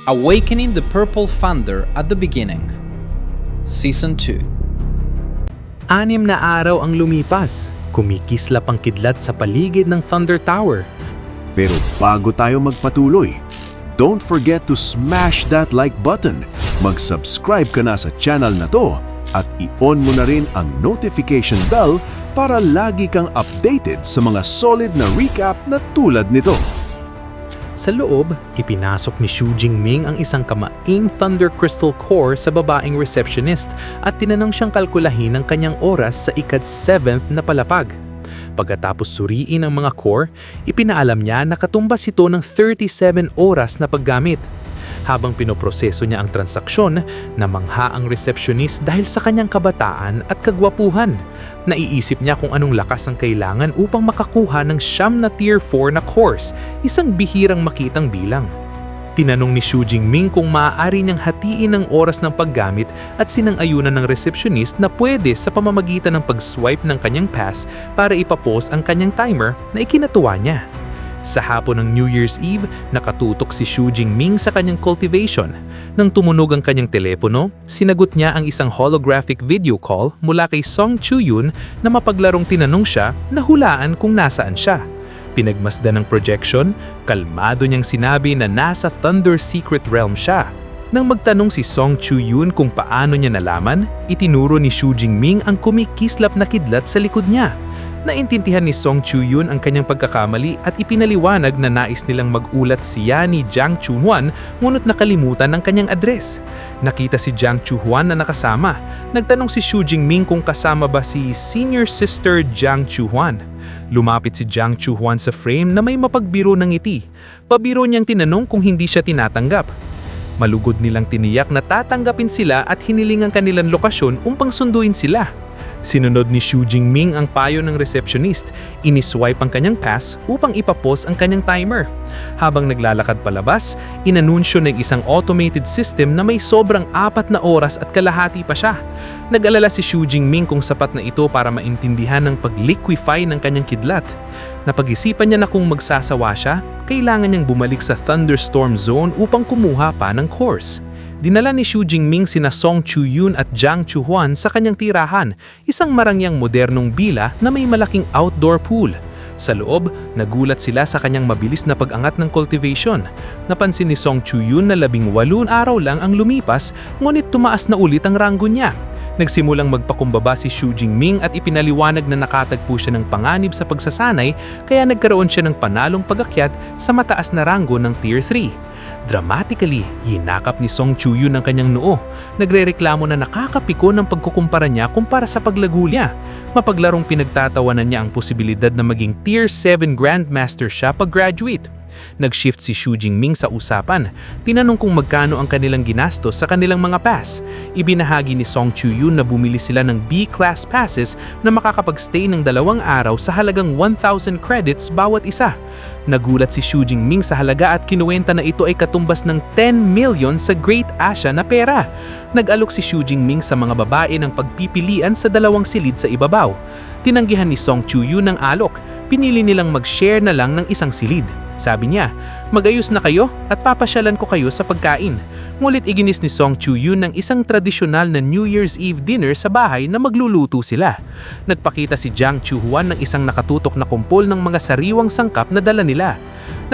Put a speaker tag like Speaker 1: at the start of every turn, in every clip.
Speaker 1: Awakening the Purple Thunder at the Beginning. Season 2.
Speaker 2: 6 na araw ang lumipas. Kumikislap ang kidlat sa paligid ng Thunder Tower.
Speaker 3: Pero bago tayo magpatuloy, don't forget to smash that like button. Mag-subscribe ka na sa channel na to at i-on mo na rin ang notification bell para lagi kang updated sa mga solid na recap na tulad nito.
Speaker 2: Sa loob, ipinasok ni Xu Jingming ang isang kamaing Thunder Crystal Core sa babaeng receptionist at tinanong siyang kalkulahin ang kanyang oras sa ikad-7th na palapag. Pagkatapos suriin ang mga core, ipinaalam niya na katumbas ito ng 37 oras na paggamit. Habang pinoproseso niya ang transaksyon, namangha ang receptionist dahil sa kanyang kabataan at kagwapuhan. Naiisip niya kung anong lakas ang kailangan upang makakuha ng 9 na Tier 4 na course, isang bihirang makitang bilang. Tinanong ni Xu Jingming kung maaari niyang hatiin ang oras ng paggamit at sinang-ayunan ng receptionist na pwede sa pamamagitan ng pag-swipe ng kanyang pass para ipapos ang kanyang timer na ikinatuwa niya. Sa hapon ng New Year's Eve, nakatutok si Xu Jingming sa kanyang cultivation. Nang tumunog ang kanyang telepono, sinagot niya ang isang holographic video call mula kay Song Chu-yun na mapaglarong tinanong siya na hulaan kung nasaan siya. Pinagmasdan ng projection, kalmado niyang sinabi na nasa Thunder Secret Realm siya. Nang magtanong si Song Chu-yun kung paano niya nalaman, itinuro ni Xu Jingming ang kumikislap na kidlat sa likod niya. Naintindihan ni Song Chu-yun ang kanyang pagkakamali at ipinaliwanag na nais nilang mag-ulat siya ni Jiang Chuhuan ngunit nakalimutan ang kanyang address. Nakita si Jiang Chuhuan na nakasama. Nagtanong si Xu Jingming kung kasama ba si Senior Sister Jiang Chuhuan. Lumapit si Jiang Chuhuan sa frame na may mapagbiro ng ngiti. Pabiro niyang tinanong kung hindi siya tinatanggap. Malugod nilang tiniyak na tatanggapin sila at hiniling ang kanilang lokasyon upang sunduin sila. Sinunod ni Xu Jingming ang payo ng receptionist, iniswipe ang kanyang pass upang ipapos ang kanyang timer. Habang naglalakad palabas, inanunsyo ng isang automated system na may sobrang 4 na oras at kalahati pa siya. Nag-alala si Xu Jingming kung sapat na ito para maintindihan ng pag-liquefy ng kanyang kidlat. Napag-isipan niya na kung magsasawa siya, kailangan niyang bumalik sa thunderstorm zone upang kumuha pa ng course. Dinala ni Xu Jingming sina Song Chu-yun at Jiang Chuhuan sa kanyang tirahan, isang marangyang modernong bila na may malaking outdoor pool. Sa loob, nagulat sila sa kanyang mabilis na pag-angat ng cultivation. Napansin ni Song Chu-yun na 18 araw lang ang lumipas, ngunit tumaas na ulit ang ranggo niya. Nagsimulang magpakumbaba si Xu Jingming at ipinaliwanag na nakatagpo siya ng panganib sa pagsasanay kaya nagkaroon siya ng panalong pag-akyat sa mataas na ranggo ng Tier 3. Dramatically, hinakap ni Song Chu-yun ang kanyang noo. Nagrereklamo na nakakapiko ng pagkukumpara niya kumpara sa paglago niya. Mapaglarong pinagtatawanan niya ang posibilidad na maging Tier 7 Grandmaster siya pag-graduate. Nag-shift si Xu Jingming sa usapan. Tinanong kung magkano ang kanilang ginastos sa kanilang mga pass. Ibinahagi ni Song Chu-yun na bumili sila ng B-class passes na makakapag-stay ng 2 araw sa halagang 1,000 credits bawat isa. Nagulat si Xu Jingming sa halaga at kinuwenta na ito ay katumbas ng 10 million sa Great Asia na pera. Nag-alok si Xu Jingming sa mga babae ng pagpipilian sa 2 silid sa ibabaw. Tinanggihan ni Song Chu-yun ang alok. Pinili nilang mag-share na lang ng 1 silid. Sabi niya, mag-ayos na kayo at papasyalan ko kayo sa pagkain. Ngulit iginis ni Song Chu-yun ng isang tradisyonal na New Year's Eve dinner sa bahay na magluluto sila. Nagpakita si Jiang Chuhuan ng isang nakatutok na kumpol ng mga sariwang sangkap na dala nila.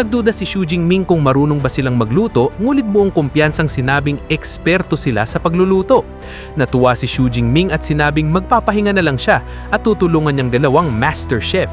Speaker 2: Nagduda si Xu Jingming kung marunong ba silang magluto, ngulit buong kumpiyansang sinabing eksperto sila sa pagluluto. Natuwa si Xu Jingming at sinabing magpapahinga na lang siya at tutulungan niyang 2 master chef.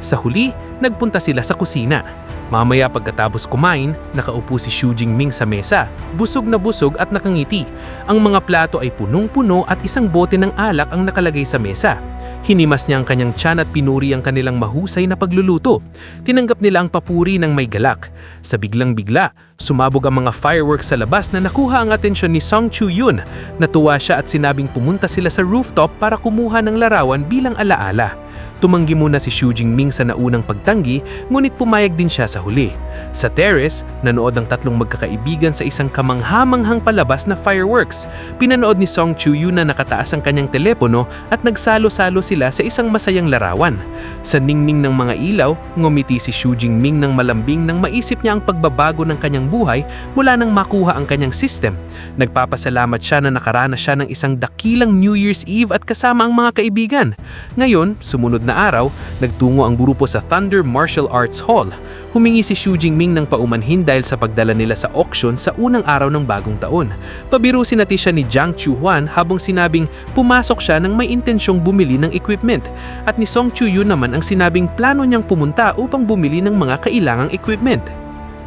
Speaker 2: Sa huli, nagpunta sila sa kusina. Mamaya pagkatapos kumain, nakaupo si Xu Jingming sa mesa, busog na busog at nakangiti. Ang mga plato ay punong-puno at isang bote ng alak ang nakalagay sa mesa. Hinimas niya ang kanyang tiyan at pinuri ang kanilang mahusay na pagluluto. Tinanggap nila ang papuri ng may galak. Sa biglang-bigla, sumabog ang mga fireworks sa labas na nakuha ang atensyon ni Song Chu-yun. Natuwa siya at sinabing pumunta sila sa rooftop para kumuha ng larawan bilang alaala. Tumanggi muna si Xu Jingming sa naunang pagtanggi, ngunit pumayag din siya sa huli. Sa terrace, nanood ang tatlong magkakaibigan sa isang kamanghamanghang palabas na fireworks. Pinanood ni Song Chu-yun na nakataas ang kanyang telepono at nagsalo-salo sila sa isang masayang larawan. Sa ningning ng mga ilaw, ngumiti si Xu Jingming ng malambing nang maisip niya ang pagbabago ng kanyang buhay mula nang makuha ang kanyang system. Nagpapasalamat siya na nakaranas siya ng isang dakilang New Year's Eve at kasama ang mga kaibigan. Ngayon, sumunod na araw, nagtungo ang grupo sa Thunder Martial Arts Hall. Humingi si Xu Jingming ng paumanhin dahil sa pagdala nila sa auction sa unang araw ng bagong taon. Pabiro sinati siya ni Jiang Chuhuan habang sinabing pumasok siya nang may intensyong bumili ng equipment. At ni Song Chu-yun naman ang sinabing plano niyang pumunta upang bumili ng mga kailangang equipment.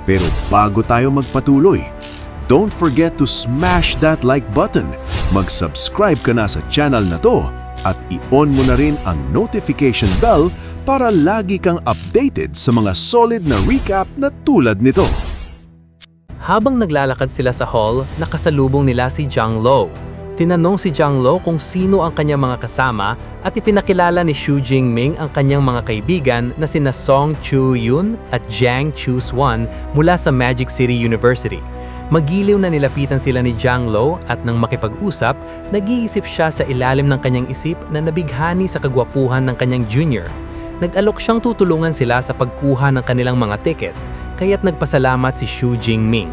Speaker 3: Pero bago tayo magpatuloy, don't forget to smash that like button. Mag-subscribe ka na sa channel na to at i-on mo na rin ang notification bell para lagi kang updated sa mga solid na recap na tulad nito.
Speaker 4: Habang naglalakad sila sa hall, nakasalubong nila si Zhang Lo. Tinanong si Zhang Lo kung sino ang kanyang mga kasama at ipinakilala ni Xu Jingming ang kanyang mga kaibigan na sina Song Chu-yun at Jiang Chu-swan mula sa Magic City University. Magiliw na nilapitan sila ni Zhang Lo at nang makipag-usap, nag-iisip siya sa ilalim ng kanyang isip na nabighani sa kagwapuhan ng kanyang junior. Nag-alok siyang tutulungan sila sa pagkuha ng kanilang mga ticket, kaya't nagpasalamat si Xu Jingming.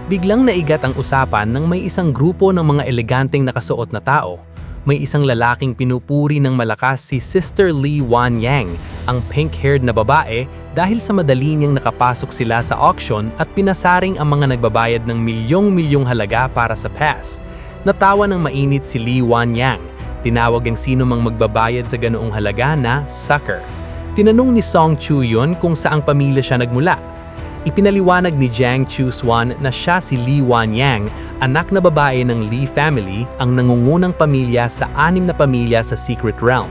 Speaker 4: Biglang naigat ang usapan nang may isang grupo ng mga eleganteng nakasuot na tao. May isang lalaking pinupuri ng malakas si Sister Li Wanyang, ang pink-haired na babae, dahil sa madali niyang nakapasok sila sa auction at pinasaring ang mga nagbabayad ng milyong-milyong halaga para sa pass. Natawa ng mainit si Li Wanyang. Tinawag ang sino mang magbabayad sa ganoong halaga na sucker. Tinanong ni Song Chu-yun kung saang pamilya siya nagmula. Ipinaliwanag ni Jiang Chu-swan na siya si Li Wanyang, anak na babae ng Li family, ang nangungunang pamilya sa 6 na pamilya sa Secret Realm.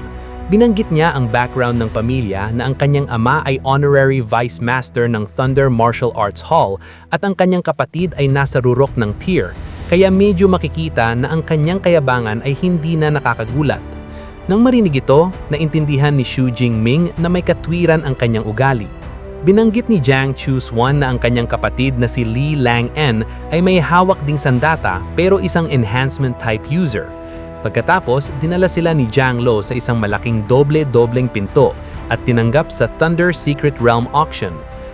Speaker 4: Binanggit niya ang background ng pamilya na ang kanyang ama ay honorary vice master ng Thunder Martial Arts Hall at ang kanyang kapatid ay nasa rurok ng tier, kaya medyo makikita na ang kanyang kayabangan ay hindi na nakakagulat. Nang marinig ito, naintindihan ni Xu Jingming na may katwiran ang kanyang ugali. Binanggit ni Jiang Chu-swan na ang kanyang kapatid na si Li Lang-en ay may hawak ding sandata pero isang enhancement type user. Pagkatapos, dinala sila ni Zhang Lo sa isang malaking doble-dobleng pinto at tinanggap sa Thunder Secret Realm Auction.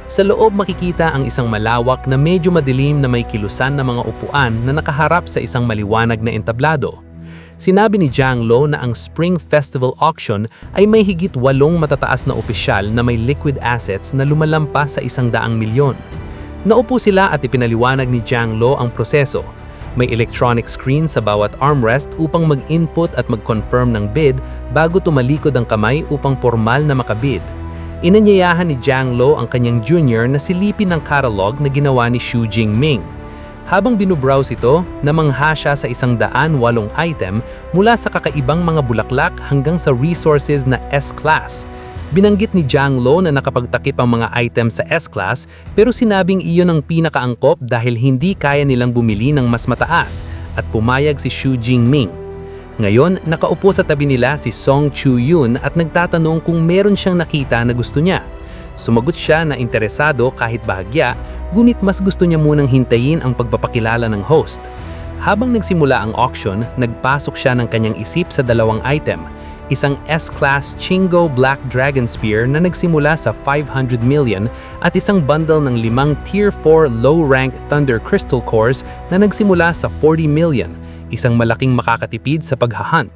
Speaker 4: Sa loob makikita ang isang malawak na medyo madilim na may kilusan na mga upuan na nakaharap sa isang maliwanag na entablado. Sinabi ni Zhang Lo na ang Spring Festival Auction ay may higit 8 matataas na opisyal na may liquid assets na lumalampas sa 100 milyon. Naupo sila at ipinaliwanag ni Zhang Lo ang proseso. May electronic screen sa bawat armrest upang mag-input at mag-confirm ng bid bago tumalikod ang kamay upang formal na makabid. Inanyayahan ni Zhang Lo ang kanyang junior na silipin ng catalog na ginawa ni Xu Jingming. Habang binubrowse ito, namangha siya sa 108 item mula sa kakaibang mga bulaklak hanggang sa resources na S-Class. Binanggit ni Zhang Lo na nakapagtakip ang mga items sa S-Class pero sinabing iyon ang pinakaangkop dahil hindi kaya nilang bumili ng mas mataas at pumayag si Xu Jingming. Ngayon, nakaupo sa tabi nila si Song Chu-yun at nagtatanong kung meron siyang nakita na gusto niya. Sumagot siya na interesado kahit bahagya, ngunit mas gusto niya munang hintayin ang pagpapakilala ng host. Habang nagsimula ang auction, nagpasok siya ng kanyang isip sa 2 item, isang S-Class Chingo Black Dragon Spear na nagsimula sa 500 million at isang bundle ng 5 Tier 4 low-rank Thunder Crystal Cores na nagsimula sa 40 million, isang malaking makakatipid sa paghahunt.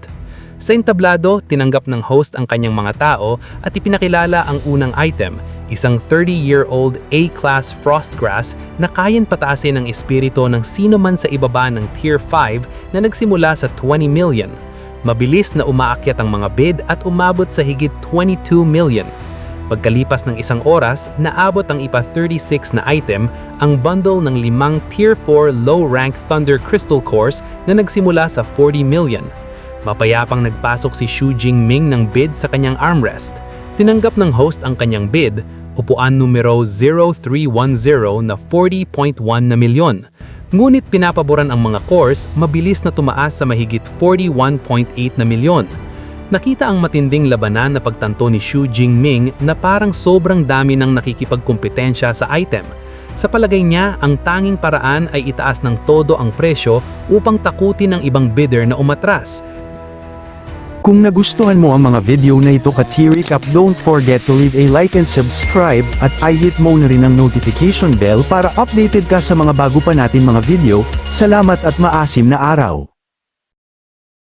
Speaker 4: Sa entablado, tinanggap ng host ang kanyang mga tao at ipinakilala ang unang item, isang 30-year-old A-Class Frostgrass na kayang pataasin ang espiritu ng sino man sa ibaba ng Tier 5 na nagsimula sa 20 million. Mabilis na umaakyat ang mga bid at umabot sa higit 22 million. Pagkalipas ng 1 oras, naabot ang ipa-36 na item, ang bundle ng 5 Tier 4 low-rank Thunder Crystal Cores na nagsimula sa 40 million. Mapayapang nagpasok si Xu Jingming ng bid sa kanyang armrest. Tinanggap ng host ang kanyang bid, upuan numero 0310 na 40.1 na milyon. Ngunit pinapaboran ang mga cores, mabilis na tumaas sa mahigit 41.8 na milyon. Nakita ang matinding labanan na pagtanto ni Xu Jingming na parang sobrang dami ng nakikipagkumpetensya sa item. Sa palagay niya, ang tanging paraan ay itaas ng todo ang presyo upang takutin ng ibang bidder na umatras.
Speaker 5: Kung nagustuhan mo ang mga video na ito ka-T-Recap, don't forget to leave a like and subscribe at i-hit mo na rin ang notification bell para updated ka sa mga bago pa natin mga video. Salamat at maasim na araw!